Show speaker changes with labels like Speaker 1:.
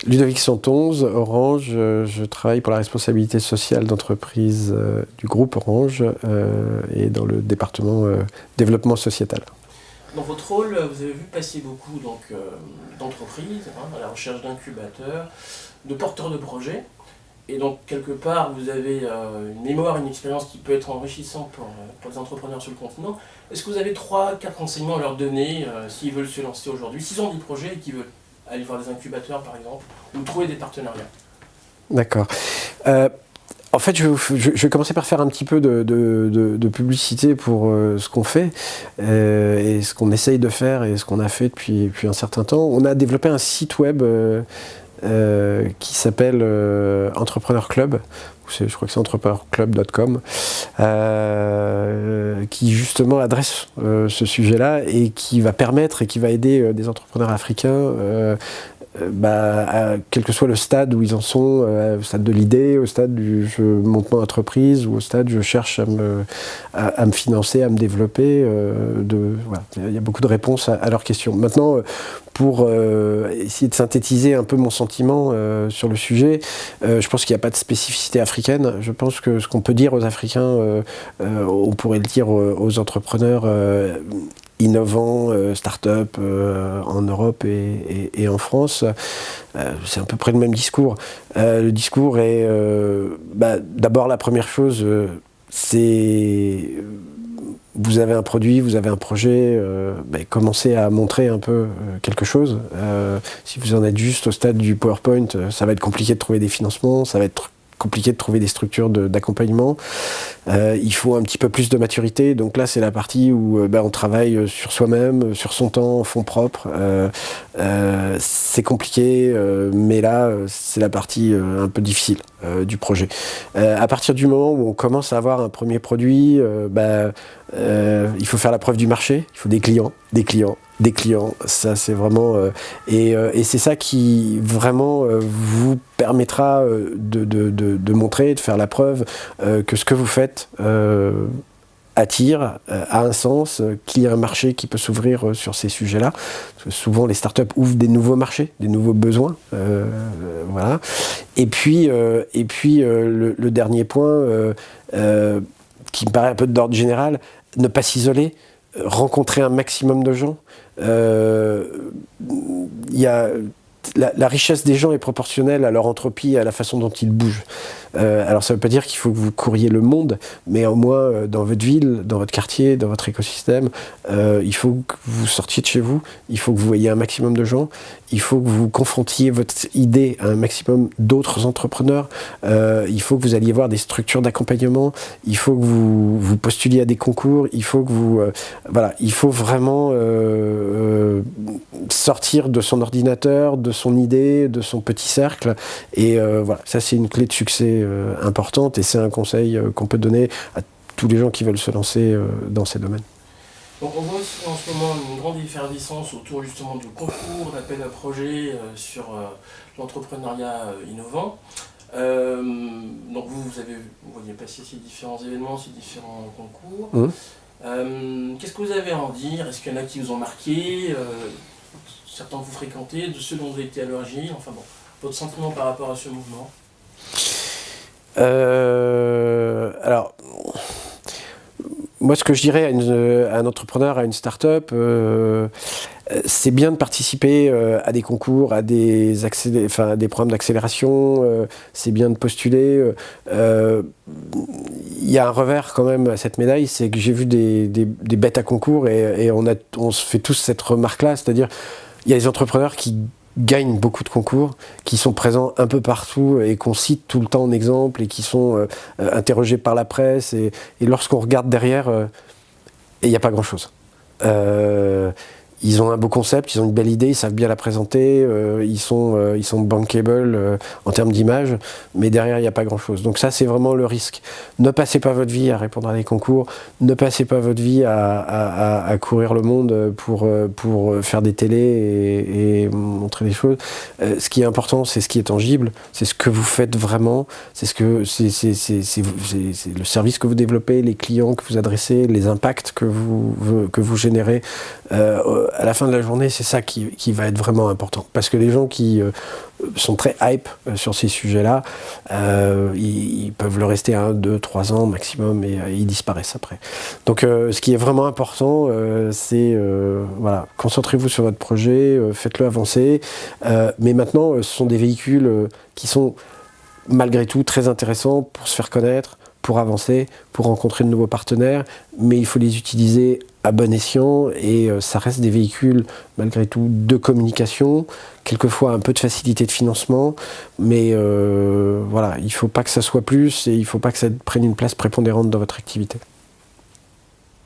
Speaker 1: Ludovic Santonze, Orange. Je travaille pour la responsabilité sociale d'entreprise du groupe Orange et dans le département développement sociétal.
Speaker 2: Dans votre rôle, vous avez vu passer beaucoup d'entreprises à la recherche d'incubateurs, de porteurs de projets. Et donc, quelque part, vous avez une mémoire, une expérience qui peut être enrichissante pour les entrepreneurs sur le continent. Est-ce que vous avez 3-4 renseignements à leur donner s'ils veulent se lancer aujourd'hui, s'ils ont des projets et qu'ils veulent aller voir des incubateurs, par exemple, ou trouver des partenariats?
Speaker 1: D'accord. En fait, je vais commencer par faire un petit peu de publicité pour ce qu'on fait et ce qu'on essaye de faire et ce qu'on a fait depuis un certain temps. On a développé un site web qui s'appelle Entrepreneur Club. Je crois que c'est entrepreneurclub.com, qui justement adresse ce sujet-là et qui va permettre et qui va aider des entrepreneurs africains quel que soit le stade où ils en sont, au stade de l'idée, au stade du je monte mon entreprise ou au stade je cherche à me financer, à me développer. Voilà. Il y a beaucoup de réponses à leurs questions. Maintenant, pour essayer de synthétiser un peu mon sentiment sur le sujet, je pense qu'il n'y a pas de spécificité africaine. Je pense que ce qu'on peut dire aux Africains, on pourrait le dire aux entrepreneurs innovants, start-up en Europe et en France. C'est à peu près le même discours. Le discours est d'abord la première chose, c'est vous avez un produit, vous avez un projet, commencez à montrer un peu quelque chose. Si vous en êtes juste au stade du PowerPoint, ça va être compliqué de trouver des financements, ça va être compliqué de trouver des structures d'accompagnement. Il faut un petit peu plus de maturité. Donc là, c'est la partie où on travaille sur soi-même, sur son temps, en fonds propres. C'est compliqué, mais là, c'est la partie un peu difficile du projet. À partir du moment où on commence à avoir un premier produit, il faut faire la preuve du marché. Il faut des clients. Ça, c'est vraiment... et c'est ça qui, vraiment, vous permettra de montrer, de faire la preuve que ce que vous faites attire, a un sens, qu'il y a un marché qui peut s'ouvrir sur ces sujets-là. Parce que souvent, les startups ouvrent des nouveaux marchés, des nouveaux besoins. Voilà. Et puis, le dernier point, qui me paraît un peu d'ordre général, ne pas s'isoler, rencontrer un maximum de gens. La richesse des gens est proportionnelle à leur entropie et à la façon dont ils bougent. Alors ça ne veut pas dire qu'il faut que vous couriez le monde, mais au moins dans votre ville, dans votre quartier, dans votre écosystème, il faut que vous sortiez de chez vous, il faut que vous voyiez un maximum de gens, il faut que vous confrontiez votre idée à un maximum d'autres entrepreneurs, il faut que vous alliez voir des structures d'accompagnement, il faut que vous postuliez à des concours, il faut que vous... il faut vraiment sortir de son ordinateur, de son idée, de son petit cercle, et ça c'est une clé de succès importante, et c'est un conseil qu'on peut donner à tous les gens qui veulent se lancer dans ces domaines.
Speaker 2: Donc on voit aussi en ce moment une grande effervescence autour justement du concours, d'appel à projets sur l'entrepreneuriat innovant. Donc vous voyez passer ces différents événements, ces différents concours. Qu'est-ce que vous avez à en dire? Est-ce qu'il y en a qui vous ont marqué, certains que vous fréquentez, de ceux dont vous avez été à l'origine? Enfin bon, votre sentiment par rapport à ce mouvement?
Speaker 1: Alors, moi, ce que je dirais à un entrepreneur, à une start-up, c'est bien de participer à des concours, à des programmes d'accélération, c'est bien de postuler. Il y a un revers quand même à cette médaille, c'est que j'ai vu des bêtes à concours et on se fait tous cette remarque-là, c'est-à-dire il y a des entrepreneurs qui gagnent beaucoup de concours, qui sont présents un peu partout et qu'on cite tout le temps en exemple et qui sont interrogés par la presse et lorsqu'on regarde derrière, il n'y a pas grand-chose. Ils ont un beau concept, ils ont une belle idée, ils savent bien la présenter, ils sont bankable en termes d'image, mais derrière il n'y a pas grand-chose. Donc ça c'est vraiment le risque. Ne passez pas votre vie à répondre à des concours, ne passez pas votre vie à courir le monde pour faire des télés et montrer des choses. Ce qui est important, c'est ce qui est tangible, c'est ce que vous faites vraiment, c'est le service que vous développez, les clients que vous adressez, les impacts que vous générez à la fin de la journée, c'est ça qui va être vraiment important. Parce que les gens qui sont très hype sur ces sujets-là, ils peuvent le rester 1, 2, 3 ans maximum et ils disparaissent après. Donc ce qui est vraiment important, c'est voilà, concentrez-vous sur votre projet, faites-le avancer. Mais maintenant, ce sont des véhicules qui sont malgré tout très intéressants pour se faire connaître, pour avancer, pour rencontrer de nouveaux partenaires, mais il faut les utiliser à bon escient et ça reste des véhicules malgré tout de communication, quelquefois un peu de facilité de financement, mais voilà, il ne faut pas que ça soit plus et il ne faut pas que ça prenne une place prépondérante dans votre activité.